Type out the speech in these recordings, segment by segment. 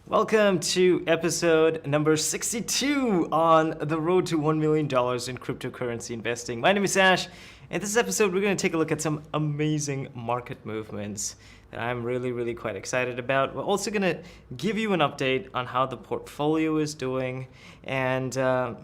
Welcome to episode number 62 on the road to $1 million in cryptocurrency investing. My name is Ash, and this episode we're going to take a look at some amazing market movements that I'm really quite excited about. We're also going to give you an update on how the portfolio is doing and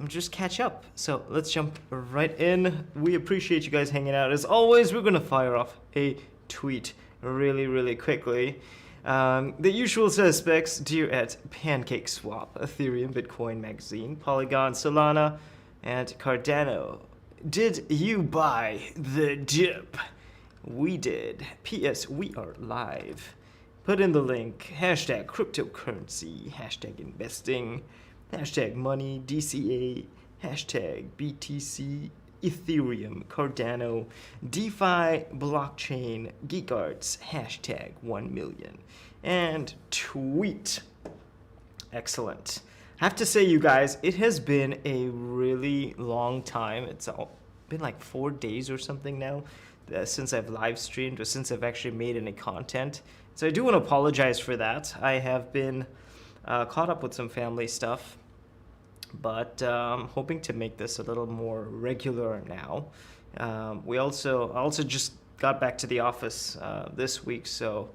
just catch up. So let's jump right in. We appreciate you guys hanging out. As always, we're going to fire off a tweet really quickly. The usual suspects, Dear at PancakeSwap, Ethereum, Bitcoin Magazine, Polygon, Solana, and Cardano. Did you buy the dip? We did. P.S. We are live. Put in the link, hashtag cryptocurrency, hashtag investing, hashtag money, DCA, hashtag BTC, Ethereum, Cardano, DeFi, blockchain, geek arts, hashtag 1 million, and tweet. Excellent. I have to say, you guys, it has been a really long time. It's been like 4 days or something now since I've live streamed or since I've actually made any content. So I do want to apologize for that. I have been caught up with some family stuff, but I'm hoping to make this a little more regular now. I also just got back to the office this week, so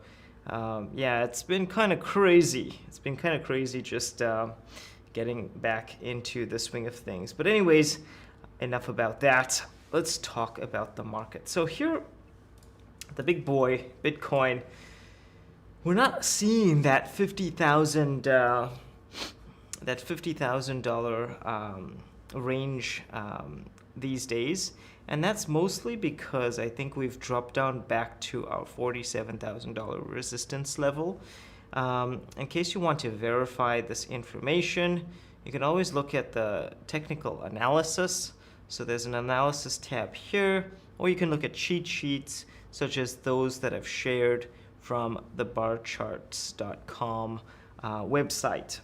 yeah, it's been kind of crazy. It's been kind of crazy just getting back into the swing of things. But anyways, enough about that. Let's talk about the market. So here, the big boy, Bitcoin, we're not seeing that $50,000 range these days, and that's mostly because I think we've dropped down back to our $47,000 resistance level. In case you want to verify this information, you can always look at the technical analysis. So there's an analysis tab here, or you can look at cheat sheets such as those that I've shared from the barcharts.com website.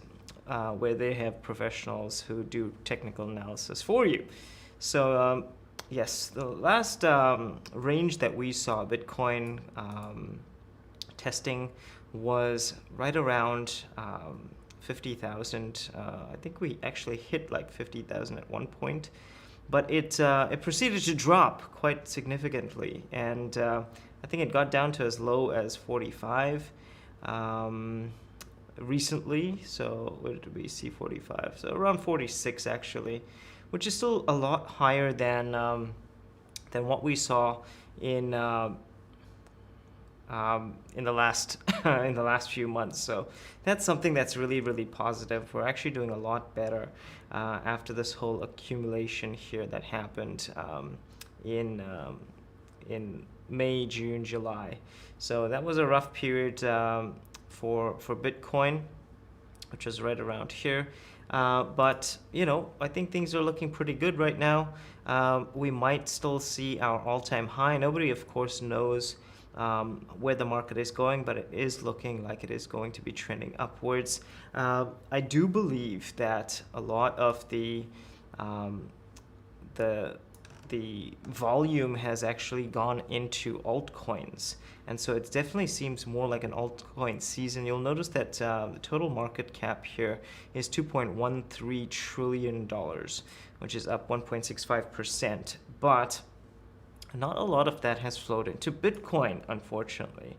Where they have professionals who do technical analysis for you. So yes, the last range that we saw Bitcoin testing was right around 50,000. I think we actually hit like 50,000 at one point, but it proceeded to drop quite significantly, and I think it got down to as low as 45. Recently, so where did we see 45? So around 46 actually, which is still a lot higher than what we saw in the last in the last few months. So that's something that's really positive. We're actually doing a lot better after this whole accumulation here that happened in May, June, July. So that was a rough period for Bitcoin, which is right around here. But, you know, I think things are looking pretty good right now. We might still see our all-time high. Nobody, of course, knows where the market is going, but it is looking like it is going to be trending upwards. I do believe that a lot of the volume has actually gone into altcoins, and so it definitely seems more like an altcoin season. You'll notice that the total market cap here is $2.13 trillion, which is up 1.65%, but not a lot of that has flowed into Bitcoin, unfortunately.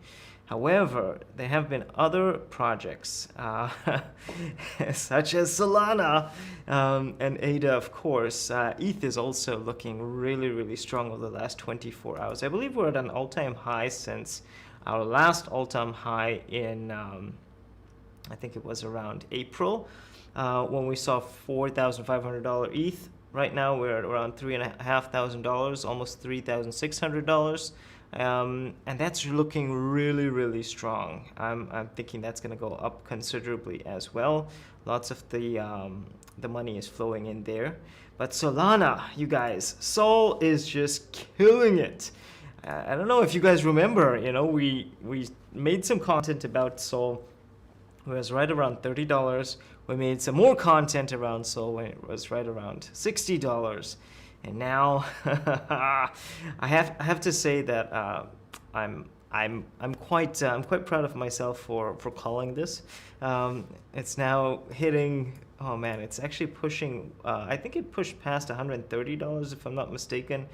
However, there have been other projects, such as Solana and ADA, of course. ETH is also looking really strong over the last 24 hours. I believe we're at an all-time high since our last all-time high in, I think it was around April, when we saw $4,500 ETH. Right now, we're at around $3,500, almost $3,600. And that's looking really strong. I'm thinking that's going to go up considerably as well. Lots of the money is flowing in there. But Solana, you guys, Sol is just killing it. I don't know if you guys remember, you know, we made some content about Sol. It was right around $30. We made some more content around Sol when it was right around $60. And now I have to say that I'm I'm quite proud of myself for calling this. It's now hitting. Oh man, it's actually pushing. I think it pushed past $130 if I'm not mistaken.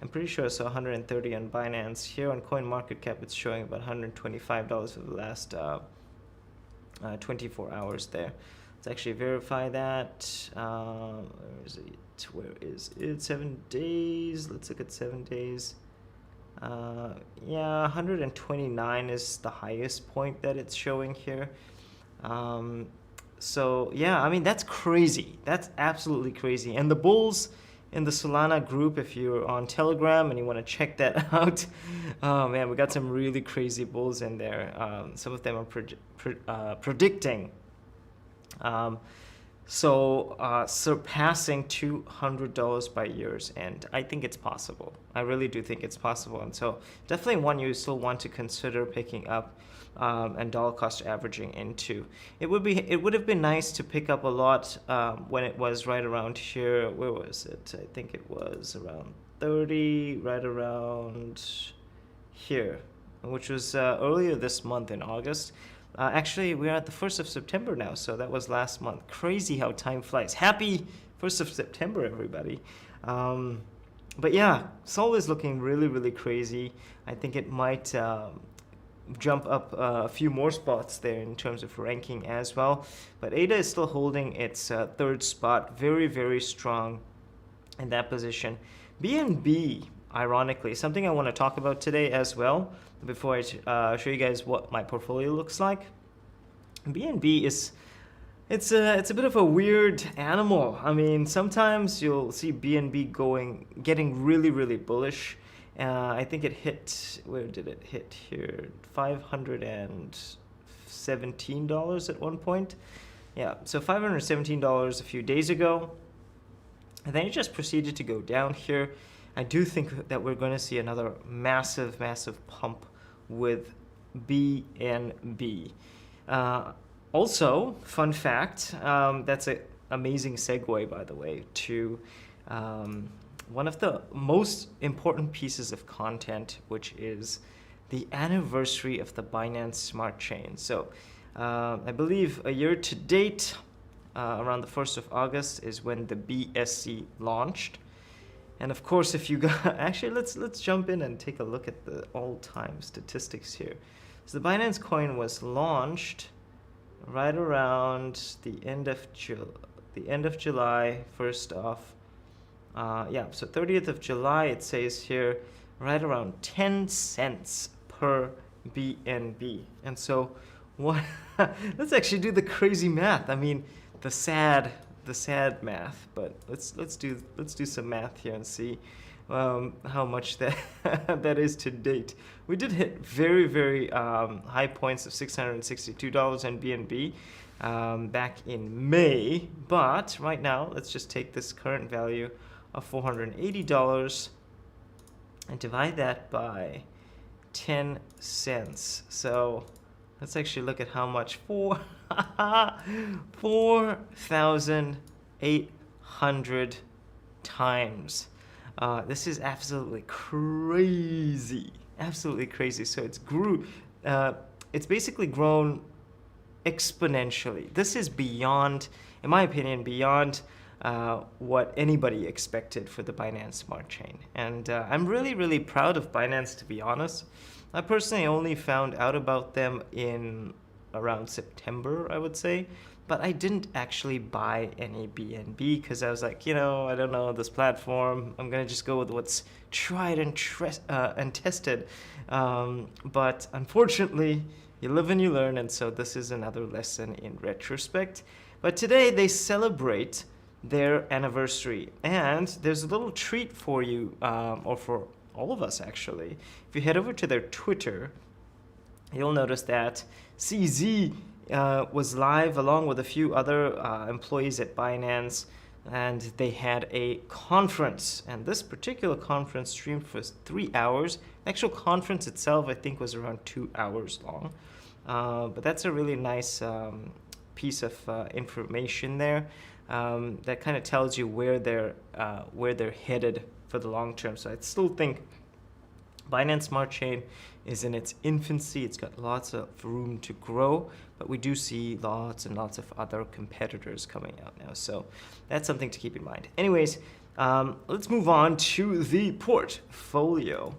I'm pretty sure I saw 130 on Binance. Here on CoinMarketCap, it's showing about $125 for the last 24 hours there. Let's actually verify that. Where is it? Where is it? 7 days. Let's look at 7 days. Yeah, 129 is the highest point that it's showing here. So yeah, I mean, that's crazy. That's absolutely crazy. And the bulls in the Solana group, if you're on Telegram and you want to check that out, oh man, we got some really crazy bulls in there. Some of them are predicting surpassing $200 by year's end. I think it's possible. I really do think it's possible. And so definitely one you still want to consider picking up and dollar cost averaging into. It would have been nice to pick up a lot when it was right around here. Where was it? I think it was around 30, right around here, which was earlier this month in August. Actually, we're at the 1st of September now, so that was last month. Crazy how time flies. Happy 1st of September, everybody. But yeah, Sol is looking really, really crazy. I think it might jump up a few more spots there in terms of ranking as well. But ADA is still holding its third spot, very, very strong in that position. BNB, ironically, something I want to talk about today as well, before I show you guys what my portfolio looks like. BNB it's a bit of a weird animal. I mean, sometimes you'll see BNB getting really, really bullish. I think it hit, where did it hit here? $517 at one point. Yeah, so $517 a few days ago. And then it just proceeded to go down here. I do think that we're going to see another massive, massive pump with BNB. Also, fun fact, that's an amazing segue, by the way, to one of the most important pieces of content, which is the anniversary of the Binance Smart Chain. So I believe a year to date, around the 1st of August is when the BSC launched. And of course, if you got, actually, let's jump in and take a look at the all-time statistics here. So the Binance coin was launched right around the end of July, first off. Yeah, so 30th of July, it says here, right around 10 cents per BNB. And so what? Let's actually do the crazy math. I mean, the sad math, but let's do some math here and see how much that that is to date. We did hit very, very high points of $662 in BNB back in May, but right now let's just take this current value of $480 and divide that by 10 cents. So let's actually look at how much. 4,800 times. This is absolutely crazy. Absolutely crazy. So it's basically grown exponentially. This is beyond, in my opinion, beyond what anybody expected for the Binance Smart Chain. And I'm really, really proud of Binance, to be honest. I personally only found out about them in around September, I would say, but I didn't actually buy any BNB because I was like, I don't know this platform. I'm gonna just go with what's tried and tested. But unfortunately, you live and you learn, and so this is another lesson in retrospect. But today they celebrate their anniversary, and there's a little treat for you, or for all of us actually. If you head over to their Twitter, you'll notice that CZ was live along with a few other employees at Binance, and they had a conference. And this particular conference streamed for 3 hours. The actual conference itself, I think, was around 2 hours long. But that's a really nice piece of information there that kind of tells you where they're headed for the long term. So I still think Binance Smart Chain is in its infancy. It's got lots of room to grow, but we do see lots and lots of other competitors coming out now. So that's something to keep in mind. Anyways, let's move on to the portfolio,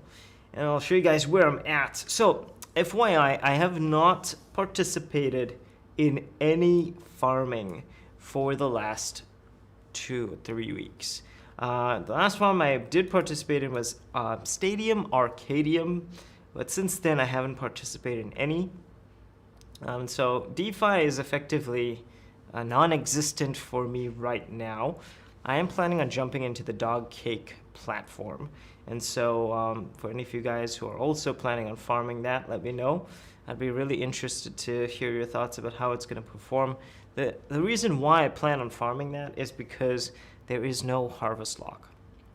and I'll show you guys where I'm at. So FYI, I have not participated in any farming for the last 2 or 3 weeks. The last farm I did participate in was Stadium Arcadium, but since then I haven't participated in any. So DeFi is effectively non-existent for me right now. I am planning on jumping into the dog cake platform, and so for any of you guys who are also planning on farming that, let me know. I'd be really interested to hear your thoughts about how it's going to perform. The reason why I plan on farming that is because there is no harvest lock,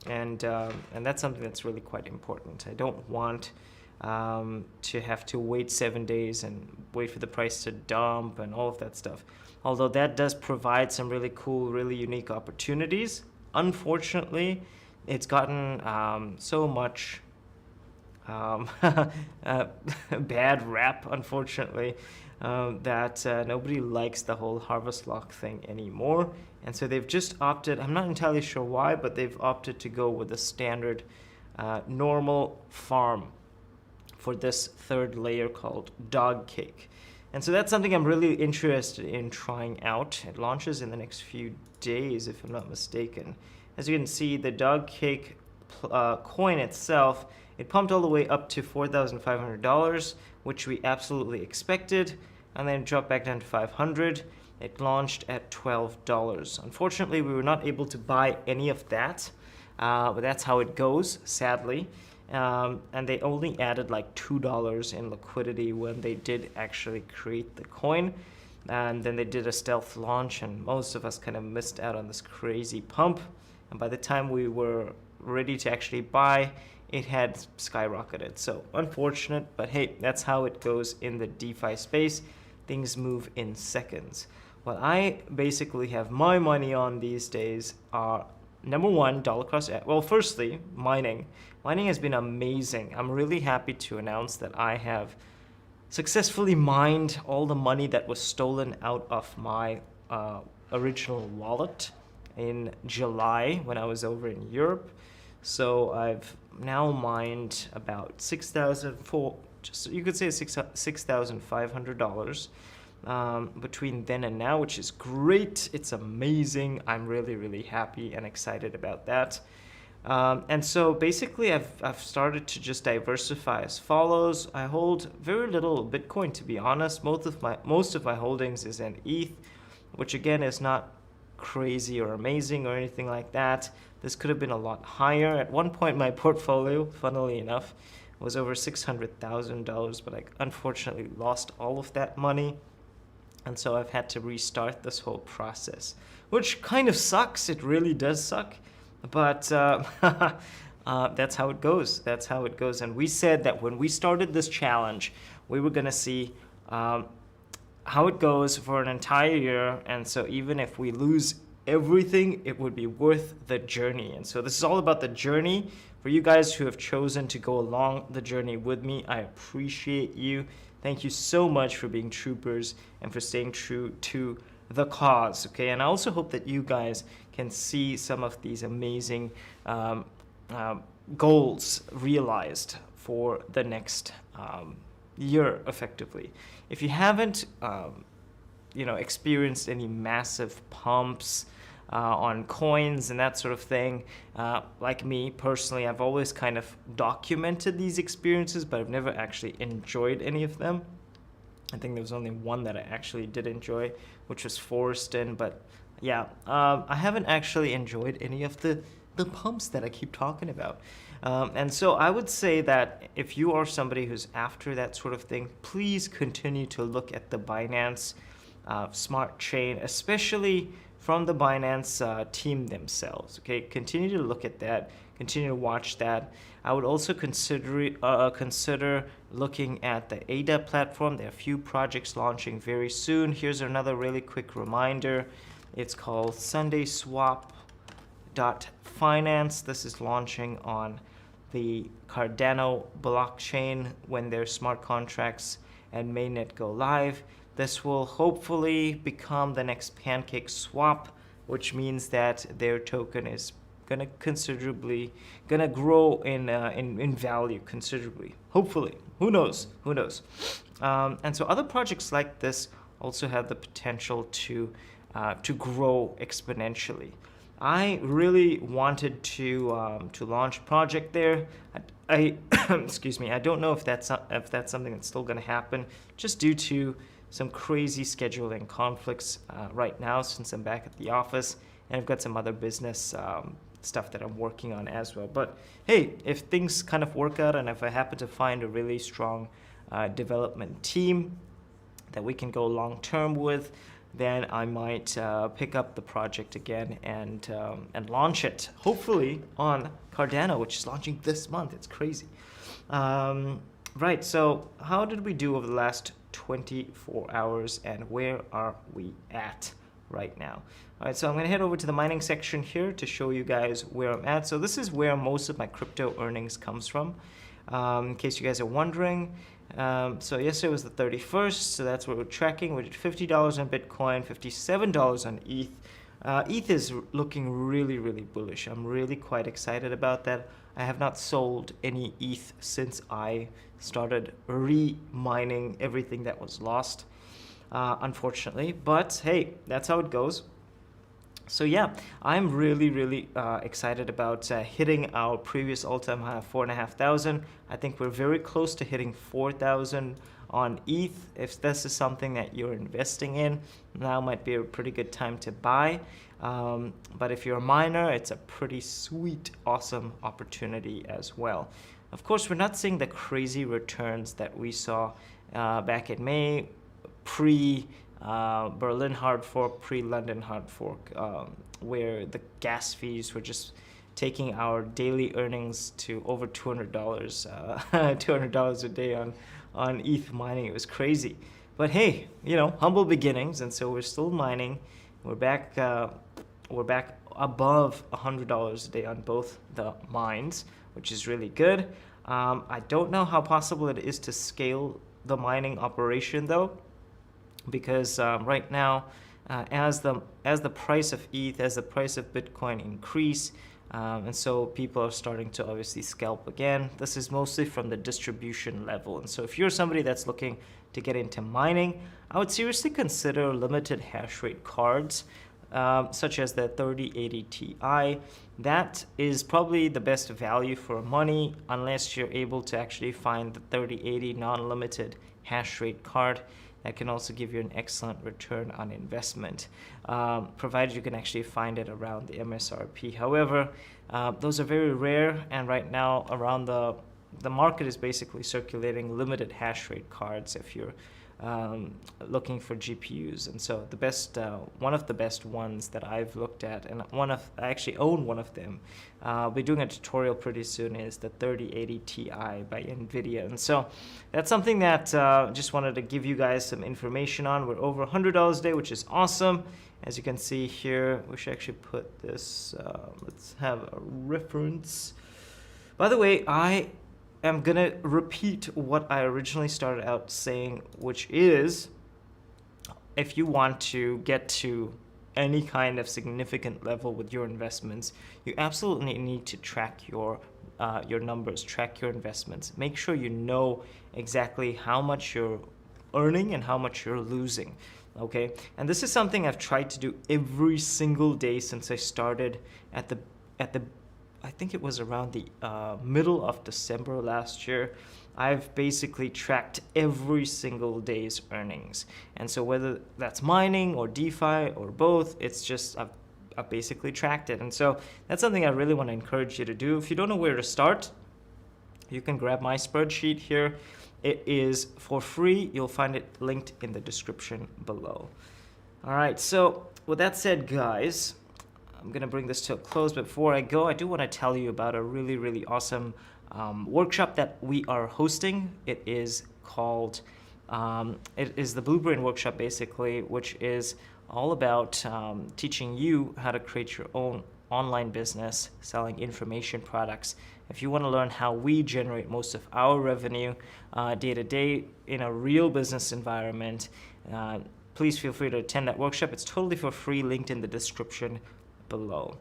and that's something that's really quite important. I don't want to have to wait 7 days and wait for the price to dump and all of that stuff. Although that does provide some really cool, really unique opportunities. Unfortunately, it's gotten so much bad rap, unfortunately, that nobody likes the whole harvest lock thing anymore. And so they've just opted, I'm not entirely sure why, but they've opted to go with the standard normal farm for this third layer called dog cake. And so that's something I'm really interested in trying out. It launches in the next few days, if I'm not mistaken. As you can see, the dog cake coin itself, it pumped all the way up to $4,500, which we absolutely expected, and then it dropped back down to $500. It launched at $12. Unfortunately, we were not able to buy any of that, but that's how it goes, sadly. And they only added like $2 in liquidity when they did actually create the coin. And then they did a stealth launch, and most of us kind of missed out on this crazy pump. And by the time we were ready to actually buy, it had skyrocketed. So unfortunate, but hey, that's how it goes in the DeFi space. Things move in seconds. What I basically have my money on these days are, number one, dollar cost. Well, firstly, mining. Mining has been amazing. I'm really happy to announce that I have successfully mined all the money that was stolen out of my original wallet in July when I was over in Europe. So I've now mined about $6,500 between then and now, which is great. It's amazing. I'm really, really happy and excited about that. And so basically I've started to just diversify as follows. I hold very little Bitcoin, to be honest. Most of my holdings is in ETH, which again is not crazy or amazing or anything like that. This could have been a lot higher. At one point my portfolio, funnily enough, was over $600,000, but I unfortunately lost all of that money. And so I've had to restart this whole process, which kind of sucks. It really does suck. But that's how it goes. That's how it goes. And we said that when we started this challenge, we were going to see how it goes for an entire year. And so even if we lose everything, it would be worth the journey. And so this is all about the journey. For you guys who have chosen to go along the journey with me, I appreciate you. Thank you so much for being troopers and for staying true to the cause, okay? And I also hope that you guys can see some of these amazing goals realized for the next year, effectively. If you haven't, experienced any massive pumps on coins and that sort of thing, like me personally, I've always kind of documented these experiences, but I've never actually enjoyed any of them. I think there was only one that I actually did enjoy, which was Forreston, but yeah, I haven't actually enjoyed any of the pumps that I keep talking about. And so I would say that if you are somebody who's after that sort of thing, please continue to look at the Binance Smart Chain, especially from the Binance team themselves. Okay, continue to look at that, continue to watch that. I would also consider looking at the ADA platform. There are a few projects launching very soon. Here's another really quick reminder. It's called SundaySwap.finance. This is launching on the Cardano blockchain when their smart contracts and mainnet go live. This will hopefully become the next Pancake Swap, which means that their token is gonna grow in value considerably. Hopefully, who knows? And so other projects like this also have the potential to grow exponentially. I really wanted to launch a project there. I excuse me. I don't know if that's something that's still going to happen, just due to some crazy scheduling conflicts right now, since I'm back at the office and I've got some other business stuff that I'm working on as well. But hey, if things kind of work out and if I happen to find a really strong development team that we can go long term with, then I might pick up the project again and launch it, hopefully on Cardano, which is launching this month. It's crazy. Right, so how did we do over the last 24 hours and where are we at right now? All right, so I'm going to head over to the mining section here to show you guys where I'm at. So this is where most of my crypto earnings comes from, in case you guys are wondering. So yesterday was the 31st, so that's what we're tracking. We did $50 on Bitcoin, $57 on ETH. ETH is looking really, really bullish. I'm really quite excited about that. I have not sold any ETH since I started re-mining everything that was lost, unfortunately. But hey, that's how it goes. So yeah, I'm really, really excited about hitting our previous all-time high of 4,500. I think we're very close to hitting 4,000 on ETH. If this is something that you're investing in, now might be a pretty good time to buy. But if you're a miner, it's a pretty sweet, awesome opportunity as well. Of course, we're not seeing the crazy returns that we saw back in May, Berlin hard fork, pre-London hard fork, where the gas fees were just taking our daily earnings to over $200, $200 a day on ETH mining. It was crazy. But hey, humble beginnings, and so we're still mining. We're back above $100 a day on both the mines, which is really good. I don't know how possible it is to scale the mining operation though, because right now, as the price of ETH, as the price of Bitcoin increase, and so people are starting to obviously scalp again. This is mostly from the distribution level. And so if you're somebody that's looking to get into mining, I would seriously consider limited hash rate cards, such as the 3080 Ti. That is probably the best value for money, unless you're able to actually find the 3080 non-limited hash rate card. That can also give you an excellent return on investment, provided you can actually find it around the MSRP. However, those are very rare, and right now around the market is basically circulating limited hash rate cards if you're looking for GPUs. And so the best, one of the best ones that I've looked at, and I actually own one of them, I'll be doing a tutorial pretty soon, is the 3080 Ti by NVIDIA. And so that's something that just wanted to give you guys some information on. We're over $100 a day, which is awesome. As you can see here, we should actually put this, let's have a reference. By the way, I'm gonna repeat what I originally started out saying, which is, if you want to get to any kind of significant level with your investments, you absolutely need to track your numbers, track your investments. Make sure you know exactly how much you're earning and how much you're losing. Okay, and this is something I've tried to do every single day since I started at the I think it was around the middle of December last year. I've basically tracked every single day's earnings. And so whether that's mining or DeFi or both, it's just I've basically tracked it. And so that's something I really want to encourage you to do. If you don't know where to start, you can grab my spreadsheet here. It is for free. You'll find it linked in the description below. All right, so with that said, guys, I'm going to bring this to a close. But before I go, I do want to tell you about a really, really awesome workshop that we are hosting. It is called, it is the Blue Brain Workshop, basically, which is all about teaching you how to create your own online business selling information products. If you want to learn how we generate most of our revenue day to day in a real business environment, please feel free to attend that workshop. It's totally for free, linked in the description below.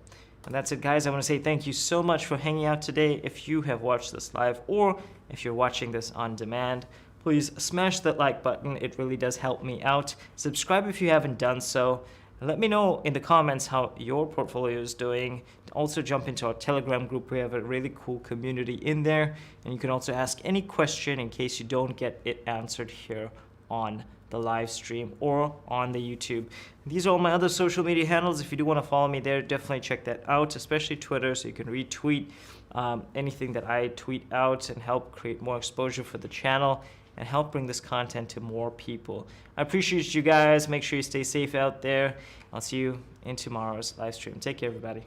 And that's it, guys. I want to say thank you so much for hanging out today. If you have watched this live or if you're watching this on demand, please smash that like button. It really does help me out. Subscribe if you haven't done so. And let me know in the comments how your portfolio is doing. Also jump into our Telegram group. We have a really cool community in there. And you can also ask any question in case you don't get it answered here on the live stream or on the YouTube. These are all my other social media handles. If you do want to follow me there, definitely check that out, especially Twitter, so you can retweet anything that I tweet out and help create more exposure for the channel and help bring this content to more people. I appreciate you guys. Make sure you stay safe out there. I'll see you in tomorrow's live stream. Take care, everybody.